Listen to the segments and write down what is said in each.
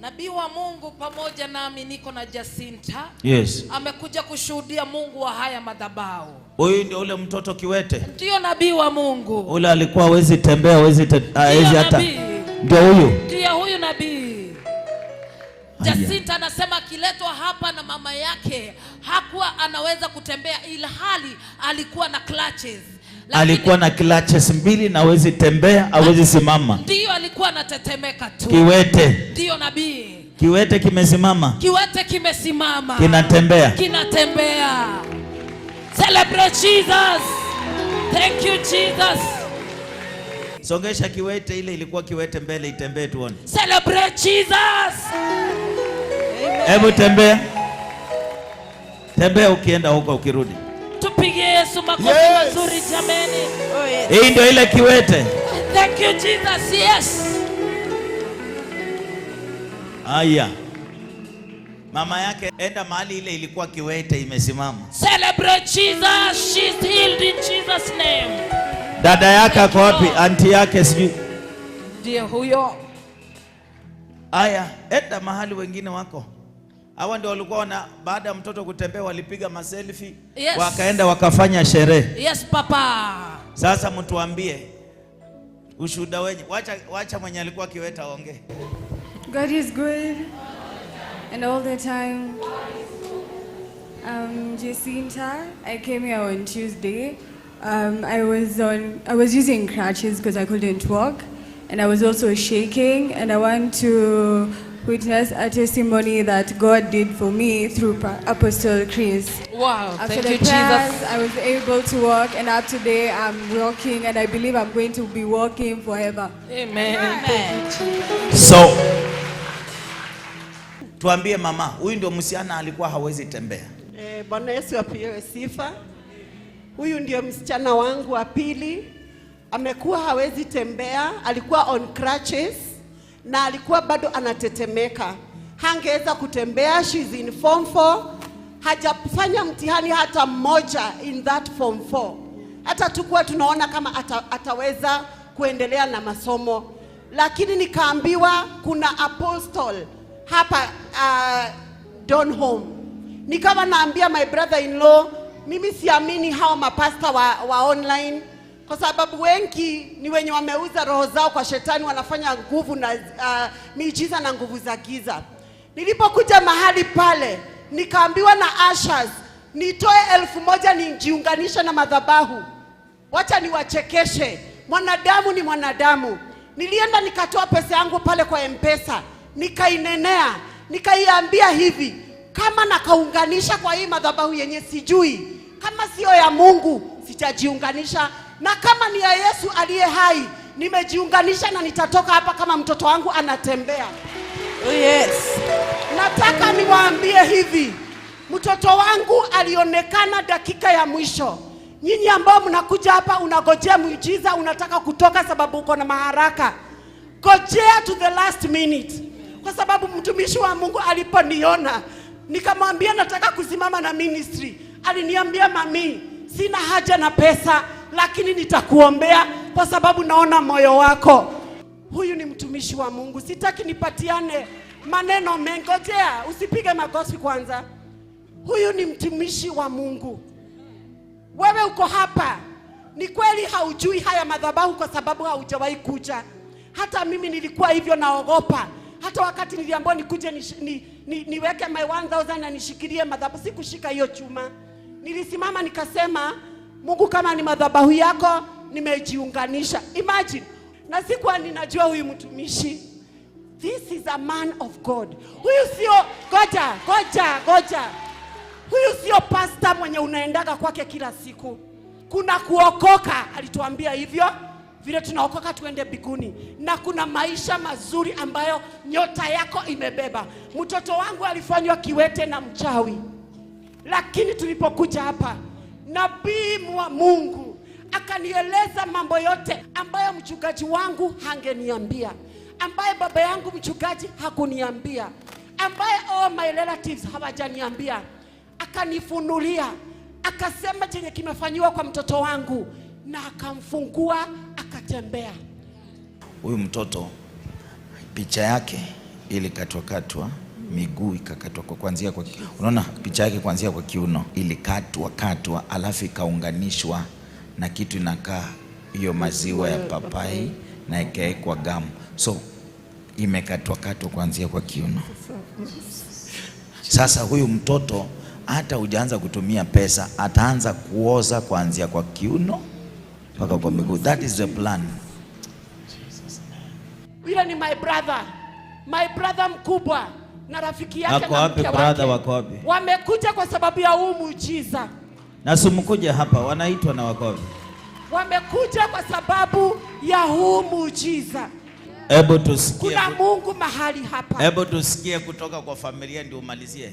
Nabii wa Mungu pamoja nami niko na Jacinta. Yes. Amekuja kushuhudia Mungu wa haya madhabahu. Huyu ndio ule mtoto kiwete? Ndio nabii wa Mungu. Ule alikuwa hawezi tembea, hawezi hata. Ndio huyu? Ndio huyu nabii. Jacinta anasema akiletwa hapa na mama yake hakuwa anaweza kutembea, ila hali alikuwa na clutches. Alikuwa na clutches mbili na hawezi tembea, hawezi simama. Ndio alikuwa anatetemeka tu. Kiwete. Ndio nabii. Kiwete kimesimama. Kiwete kimesimama. Kinatembea. Kinatembea. Celebrate Jesus. Thank you Jesus. Songesha kiwete ile ilikuwa kiwete mbele, itembee tuone. Celebrate Jesus. Hebu tembea. Tembea ukienda huko ukirudi. Tupige Yesu makofi mazuri jameni. Oh yes. Hii ndio ile kiwete. Thank you Jesus. Yes. Aya. Mama yake enda mahali ile ilikuwa kiwete imesimama. Celebrate Jesus. She's healed in Jesus name. Dada yake ako wapi? Auntie yake sijui. Ndio huyo. Aya, enda mahali wengine wako. Hawa ndio walikuwa baada ya mtoto kutembea walipiga maselfie, yes, wakaenda wakafanya sherehe. Yes papa. Sasa mtuambie ushuhuda wenye. Wacha mwenye alikuwa kiweta aongee. God is good and all the time. Jacinta, I came here on Tuesday. I was using crutches because I couldn't walk, and I was also shaking, and I want to witness a testimony that God did for me through Apostle Chris. Wow, after thank you prayers, Jesus. I was able to walk, and up today I'm walking, and I believe I'm going to be walking forever. Amen. Amen. So tuambie mama, huyu ndio msichana alikuwa hawezi tembea. Bwana Yesu apewe sifa. Huyu ndio msichana wangu wa pili. Amekuwa hawezi tembea, alikuwa on crutches na alikuwa bado anatetemeka. Hangeweza kutembea. She's in form 4. Hajafanya mtihani hata mmoja in that form 4. Hata tukua tunaona kama ataweza kuendelea na masomo. Lakini nikaambiwa kuna apostle hapa Donholm. Nikawa naambia my brother-in-law, mimi siamini hao mapasta wa online, kwa sababu wengi ni wenye wameuza roho zao kwa shetani, wanafanya nguvu na miujiza na nguvu za giza. Nilipokuja mahali pale, nikaambiwa na ushers, nitoe 1,000 nijiunganisha na madhabahu. Wacha niwachekeshe. Mwanadamu ni mwanadamu. Nilienda nikatoa pesa yangu pale kwa M-Pesa, nikainenea, nikaiambia hivi, kama nakaunganisha kwa hii madhabahu yenye sijui, kama sio ya Mungu, sitajiunganisha, na kama ni ya Yesu aliye hai, nimejiunganisha na nitatoka hapa kama mtoto wangu anatembea. Oh yes. Nataka niwaambie hivi, mtoto wangu alionekana dakika ya mwisho. Nyinyi ambao mnakuja hapa unagojea muujiza, unataka kutoka sababu uko na maharaka, gojea to the last minute. Kwa sababu mtumishi wa Mungu aliponiona, nikamwambia nataka kusimama na ministry, aliniambia mami, sina haja na pesa, lakini nitakuombea kwa sababu naona moyo wako. Huyu ni mtumishi wa Mungu. Sitaki nipatiane maneno mengi. Ngojea, usipige makofi kwanza. Huyu ni mtumishi wa Mungu. Wewe uko hapa, ni kweli haujui haya madhabahu kwa sababu haujawahi kuja. Hata mimi nilikuwa hivyo, naogopa. Hata wakati niliambiwa nikuje niweke my 1,000 na nishikilie madhabahu, sikushika hiyo chuma. Nilisimama nikasema, Mungu kama ni madhabahu yako, nimejiunganisha. Imagine. Na sikuwa ninajua huyu mtumishi. This is a man of God. Huyu sio goja. Huyu sio pastor mwenye unaendaga kwake kila siku. Kuna kuokoka, alituambia hivyo, vile tunaokoka tuende mbinguni, na kuna maisha mazuri ambayo nyota yako imebeba. Mtoto wangu alifanywa kiwete na mchawi, lakini tulipokuja hapa, nabii wa Mungu akanieleza mambo yote ambayo mchungaji wangu hangeniambia, ambaye baba yangu mchungaji hakuniambia, ambaye all my relatives hawajaniambia. Akanifunulia, akasema chenye kimefanywa kwa mtoto wangu, na akamfungua akatembea. Huyu mtoto picha yake ilikatwa, miguu ikakatwa kuanzia kwa, unaona picha yake kuanzia kwa kiuno ilikatwa, alafu ikaunganishwa na kitu inakaa hiyo maziwa ya papai na ikawekwa gamu, so imekatwa kuanzia kwa kiuno. Sasa huyu mtoto hata hujaanza kutumia pesa, ataanza kuoza kuanzia kwa kiuno mpaka kwa miguu. That is the plan. Yule ni my brother mkubwa na rafiki yake. Ako wapi brother? Wako wapi? Wamekuja kwa sababu ya huu muujiza. Na sumkuja hapa, wanaitwa na wako wapi? Wamekuja kwa sababu ya huu muujiza. Hebu tusikie. Kuna Mungu mahali hapa. Hebu tusikie kutoka kwa familia ndio umalizie.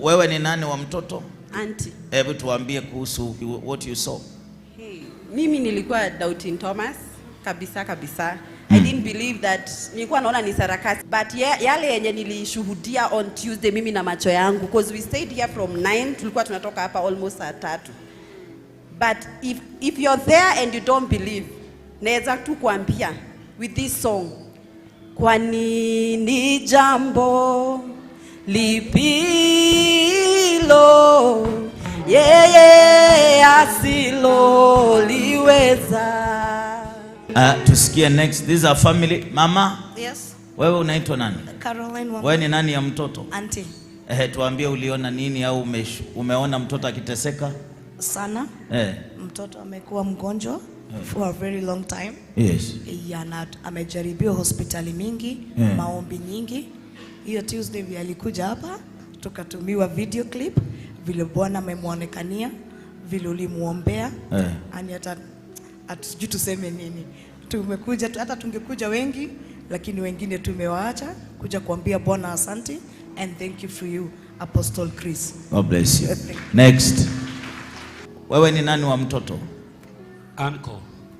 Wewe ni nani wa mtoto? Auntie. Hebu tuambie kuhusu what you saw. Hey, mimi nilikuwa doubting Thomas kabisa. I didn't believe that, nilikuwa naona ni sarakasi, but yale yenye nilishuhudia on Tuesday mimi na macho yangu, because we stayed here from 9, tulikuwa tunatoka hapa almost saa 3. But if you're there and you don't believe, naweza tu kuambia with this song, kwa nini jambo lipilo yeye asiloliweza. Tusikie next. These are family. Mama? Yes. Wewe unaitwa nani? Caroline. Wewe ni nani ya mtoto? Auntie. Tuambie uliona nini au umeona mtoto akiteseka? Sana. Mtoto amekuwa mgonjwa for a very long time. Yes. Yana amejaribiwa hospitali mingi, maombi nyingi. Hiyo Tuesday vile alikuja hapa, tukatumiwa video clip vile Bwana amemwonekania, vile ulimuombea. Ani hata atujui tuseme nini. Tumekuja hata tungekuja wengi, lakini wengine tumewaacha kuja kuambia Bwana asante and thank you for you Apostle Chris. God bless you. Next. Wewe ni nani wa mtoto?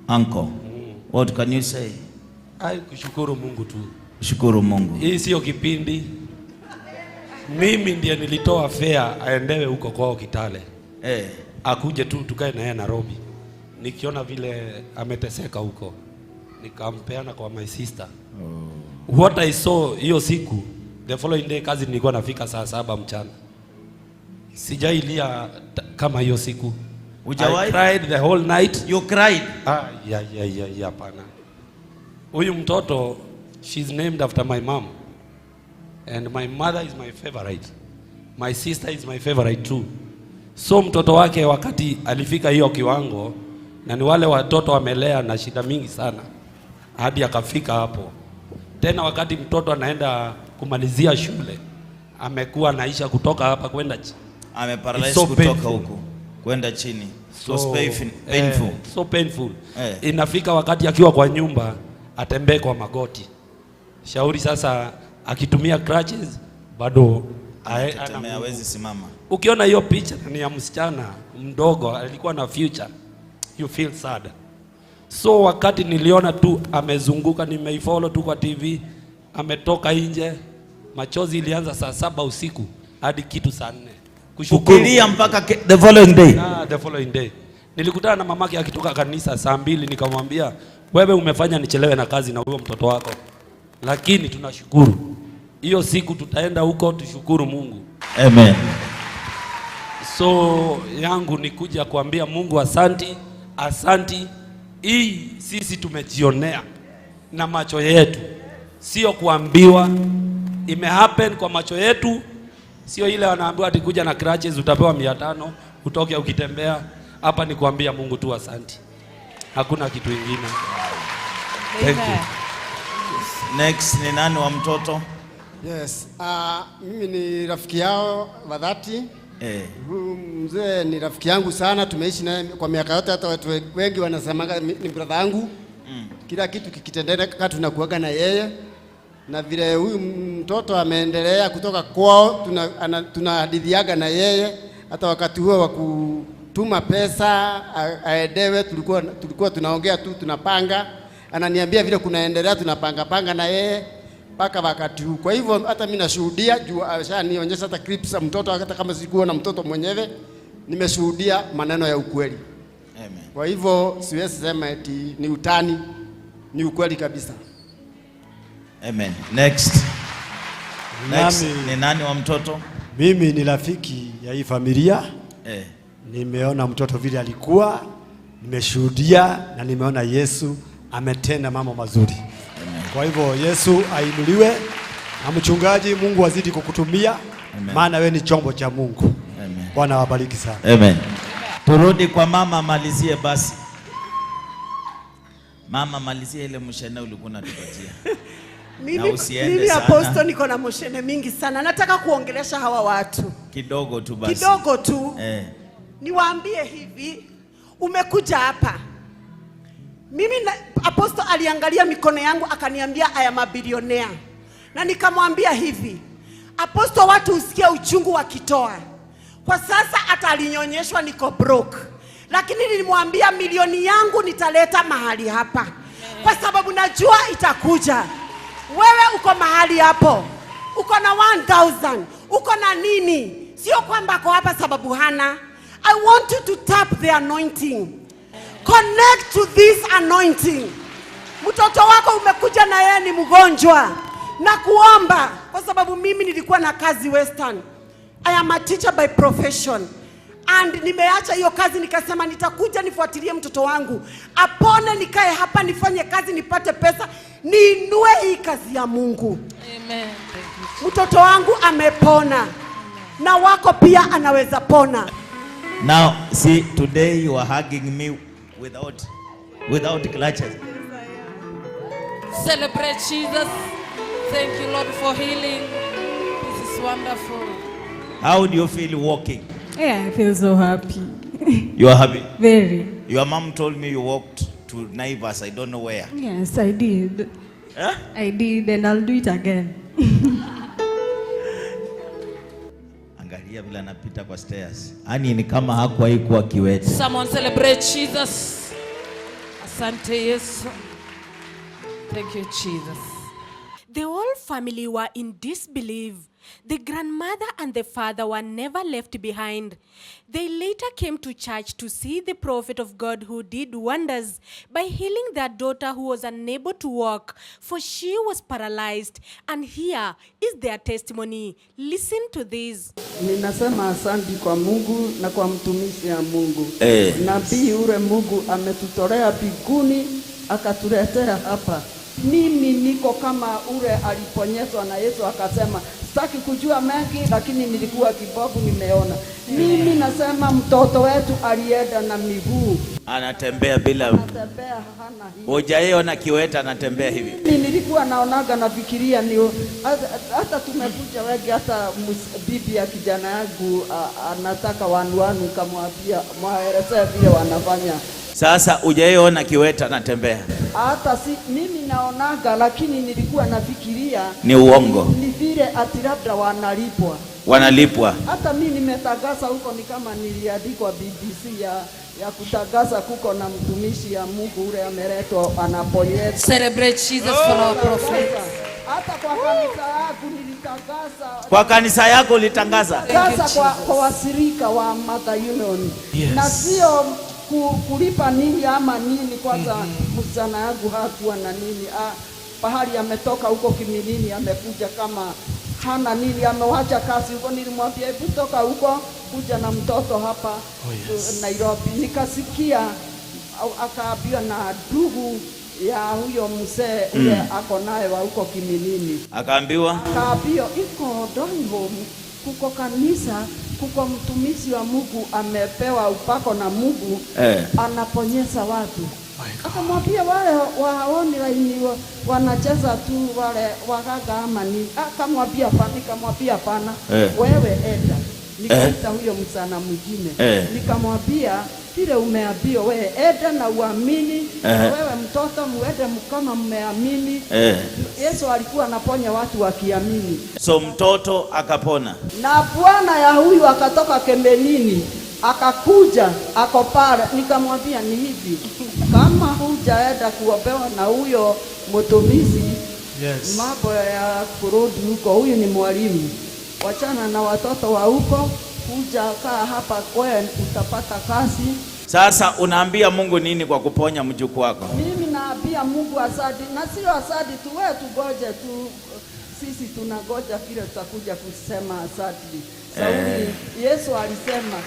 Uncle. What can you say? Kushukuru Mungu tu. Shukuru Mungu. Hii sio kipindi. Mimi ndiye nilitoa fare aendewe huko kwao Kitale. Akuje tu tukae na yeye Nairobi. Nikiona vile ameteseka huko, nikampeana kwa my sister. What I saw hiyo siku, the following day kazi nilikuwa nafika saa 7 mchana. Sijailia kama hiyo siku. I cried the whole night. You cried? Yeah, pana. Huyu mtoto, she's named after my mom. And my mother is my favorite. My sister is my favorite too. So mtoto wake wakati alifika hiyo kiwango, na ni wale watoto wamelea na shida mingi sana, hadi akafika hapo. Tena wakati mtoto anaenda kumalizia shule, amekuwa naisha kutoka hapa kwenda chini. Ameparalyze kutoka huko kwenda chini. So painful. So painful. Inafika wakati akiwa kwa nyumba atembee kwa magoti. Shauri sasa akitumia crutches bado hawezi simama. Ukiona hiyo picha ni ya msichana mdogo, alikuwa na future. You feel sad. So wakati niliona tu amezunguka, nimeifollow tu kwa TV, ametoka nje, machozi ilianza saa 7 usiku hadi kitu saa 4. Kushukuru mpaka the following day. The following day. Nilikutana na mamake akitoka kanisa saa 2, nikamwambia wewe umefanya nichelewe na kazi na huyo mtoto wako, lakini tunashukuru. Hiyo siku tutaenda huko tushukuru Mungu. Amen. So yangu ni kuja kuambia Mungu asanti. Hii sisi tumejionea na macho yetu, sio kuambiwa. Imehappen kwa macho yetu, sio ile wanaambiwa ati kuja na crutches utapewa 500 utoke ukitembea. Hapa ni kuambia Mungu tu asanti. Hakuna kitu kingine. Thank you. Next ni nani wa mtoto? Yes. Mimi ni rafiki yao wa dhati. Mzee ni rafiki yangu sana, tumeishi naye kwa miaka yote, hata watu wengi wanasemaga ni brother yangu. Kila kitu kikitendeka tunakuaga na yeye. Na vile huyu mtoto ameendelea kutoka kwao, tunahadithiaga na yeye. Hata wakati huo wa kutuma pesa aedewe, tulikuwa tunaongea tu, tunapanga. Ananiambia vile kunaendelea, tunapanga na yeye mpaka wakati huu. Kwa hivyo hata mimi nashuhudia juu ashanionyesha hata clips za mtoto, hata kama sikuwa na mtoto mwenyewe, nimeshuhudia maneno ya ukweli. Amen. Kwa hivyo siwezi sema eti ni utani, ni ukweli kabisa. Amen. Next. Ni nani wa mtoto? Mimi ni rafiki ya hii familia. Nimeona mtoto vile alikuwa, nimeshuhudia na nimeona Yesu ametenda mambo mazuri. Amen. Kwa hivyo Yesu ainuliwe na mchungaji, Mungu azidi kukutumia. Maana wewe ni chombo cha Mungu. Amen. Bwana awabariki sana. Amen. Turudi kwa mama, malizie basi. Mama, malizie ile mshene ulikuwa unatupatia. Mimi Apostle niko na mshene mingi sana. Nataka kuongelesha hawa watu. Kidogo tu basi. Kidogo tu. Niwaambie hivi, umekuja hapa. Apostle aliangalia mikono yangu akaniambia I am a billionaire. Na nikamwambia hivi, Apostle, watu usikie uchungu wakitoa. Kwa sasa hata alinyonyeshwa niko broke. Lakini nilimwambia milioni yangu nitaleta mahali hapa. Kwa sababu najua itakuja. Wewe uko mahali hapo. Uko na 1000. Uko na nini? Sio kwamba ako hapa sababu hana. I want you to tap the anointing. Connect to this anointing. Mtoto wako umekuja na yeye ni mgonjwa. Na kuomba kwa sababu mimi nilikuwa na kazi Western. I am a teacher by profession. And nimeacha hiyo kazi nikasema nitakuja nifuatilie mtoto wangu. Apone nikae hapa nifanye kazi nipate pesa. Niinue hii kazi ya Mungu. Amen. Mtoto wangu amepona. Na wako pia anaweza pona. Now, see, today you are hugging me without clutches. Celebrate Jesus. Thank you, Lord, for healing. This is wonderful. How do you feel walking? Yeah, I feel so happy. You are happy? Very. Your mom told me you walked to Naivas, I don't know where. Yes, I did. Huh? I did, and I'll do it again. Angalia vile anapita kwa stairs. Ani ni kama hakuwahi kuwa kiwete. Someone celebrate Jesus. Asante Yesu. Thank you, Jesus. The whole family were in disbelief. The grandmother and the father were never left behind. They later came to church to see the prophet of God who did wonders by healing their daughter who was unable to walk, for she was paralyzed. And here is their testimony. Listen to this. Ninasema asante kwa Mungu na kwa mtumishi ya Mungu. Nabii ule Mungu ametutolea biguni akatuletea hapa. Mimi niko kama ule aliponyeshwa na Yesu akasema sitaki kujua mengi lakini nilikuwa kibovu nimeona. Mimi nasema mtoto wetu alienda na miguu. Anatembea bila. Anatembea hana hivi. Hujaona kiwete anatembea hivi. Mimi nilikuwa naonaga nafikiria ni hata tumekuja wengi hata bibi ya kijana yangu anataka wanu kamwambia mwaelezee vile wanafanya. Sasa hujaona kiwete anatembea. Hata si mimi naonaga lakini nilikuwa nafikiria ni uongo. Ni vile ati labda wanalipwa. Hata mimi nimetangaza huko ni kama niliandikwa BBC ya kutangaza kuko na mtumishi ya Mungu ule ameletwa anaponya. Celebrate Jesus for our prophet. Hata kwa kanisa yangu nilitangaza. Kwa kanisa yako ulitangaza? Sasa kwa wasirika wa Mother Union. Yes. Na sio kulipa nini ama nini kwanza msichana yangu hakuwa na nini. Pahali ametoka huko Kimilini amekuja kama hana nini, amewacha kazi huko. Nilimwambia hebu toka huko kuja na mtoto hapa Nairobi. Nikasikia akaambiwa na ndugu ya huyo mzee ule ako naye wa huko Kimilini. Akaambiwa iko Donholm kuko kanisa kuko mtumishi wa Mungu amepewa upako na Mungu anaponyesha watu. Akamwambia wale waoni wanacheza tu wale wagaga ama ni. Akamwambia hapana. Wewe enda. Nikaita huyo msana mwingine. Nikamwambia vile umeambiwa wewe enda na uamini. Wewe mtoto muende kama mmeamini. Yesu alikuwa anaponya watu wakiamini. So mtoto akapona. Na bwana ya huyu akatoka Kemenini. Akakuja ako pale, nikamwambia ni hivi, kama hujaenda kuombewa na huyo mtumishi, mambo ya kurudi huko, huyu ni mwalimu, wachana na watoto wa huko, kuja kaa hapa kwewe utapata kazi. Sasa unaambia Mungu nini kwa kuponya mjukuu wako? Mimi naambia Ambia Mungu asante, na sio asante tu, wewe tugoje tu, sisi tunagoja vile tutakuja kusema asante. Sauli, Yesu alisema,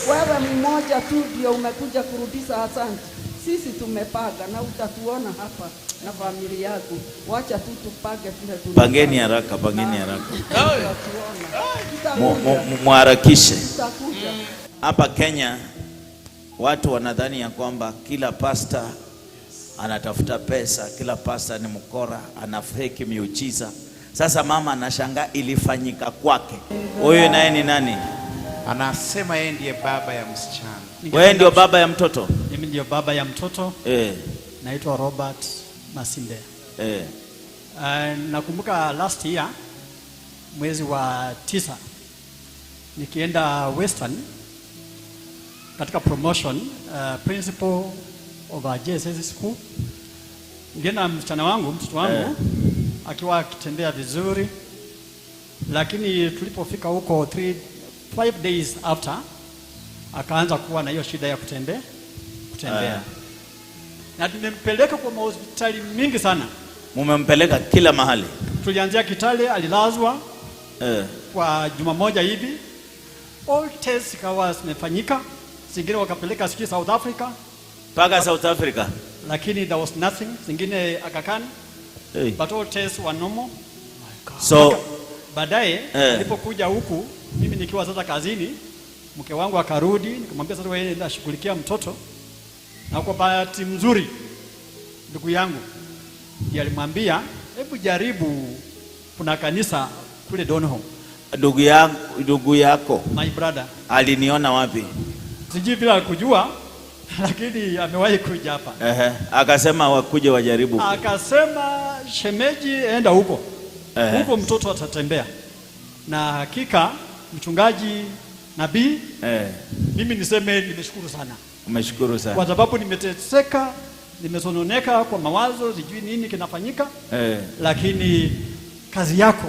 wewe mmoja tu ndio umekuja kurudisha asante. Sisi tumepanga na utatuona hapa na familia yako. Wacha tu tupage vile tunataka. Pangeni haraka, pangeni haraka. Muharakishe. Hapa Kenya watu wanadhani ya kwamba kila pasta anatafuta pesa, kila pasta ni mkora, anafeki miujiza. Sasa mama anashangaa ilifanyika kwake. Huyu naye ni nani? Anasema yeye ndiye baba ya msichana. Wewe ndio baba ya mtoto? Mimi ndio baba ya mtoto. Naitwa Robert Masinde. Nakumbuka last year mwezi wa 9 nikienda Western katika promotion, principal of a JSS school. Nilienda mtoto wangu akiwa akitembea vizuri, lakini tulipofika huko 5 days after akaanza kuwa na hiyo shida ya kutembea. Na tumempeleka kwa hospitali mingi sana. Mumempeleka kila mahali? Tulianzia Kitale, alilazwa kwa juma moja hivi. All tests kawa zimefanyika, zingine wakapeleka siki South Africa. Paka South Africa? Lakini there was nothing, zingine Aga Khan. But all tests were normal. So baadaye nilipokuja huku mimi nikiwa sasa kazini, mke wangu akarudi, nikamwambia sasa wewe enda shughulikia mtoto. Na kwa bahati mzuri ndugu yangu ndiye alimwambia hebu jaribu, kuna kanisa kule Donholm. Ndugu yako? My brother. Aliniona wapi? Sijui bila kujua, lakini amewahi kuja hapa. Akasema wakuje wajaribu. Akasema shemeji, enda huko. Huko mtoto atatembea. Na hakika mchungaji nabii, mimi niseme nimeshukuru sana. Umeshukuru sana. Kwa sababu nimeteseka, nimesononeka kwa mawazo, sijui nini kinafanyika. Lakini kazi yako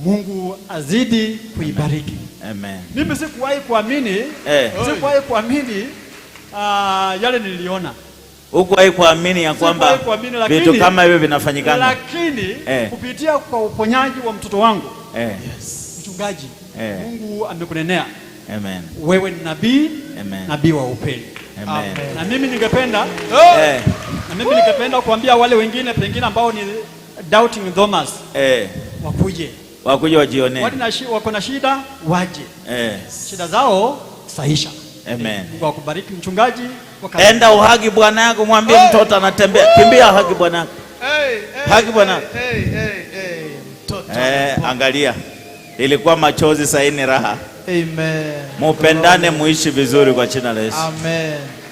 Mungu azidi kuibariki. Amen. Mimi sikuwahi kuamini yale niliona. Hukuwahi kuamini ya kwamba vitu kama hivyo vinafanyikana. Lakini kupitia kwa uponyaji wa mtoto wangu, mchungaji, Mungu amekunenea. Amen. Wewe ni nabii, nabii wa upendo. Amen. Na mimi ningependa kuambia wale wengine pengine ambao ni doubting Thomas, wakuje wajione. Wako na shida, waje. Shida zao sahisha. Amen. Mungu akubariki mchungaji. Enda uhagi bwana yako, mwambie mtoto anatembea. Kimbia hagi bwana yako. Hagi bwana yako. Mtoto. Angalia. Ilikuwa machozi, sasa ni raha. Amen. Mupendane, muishi vizuri kwa jina la Yesu. Amen.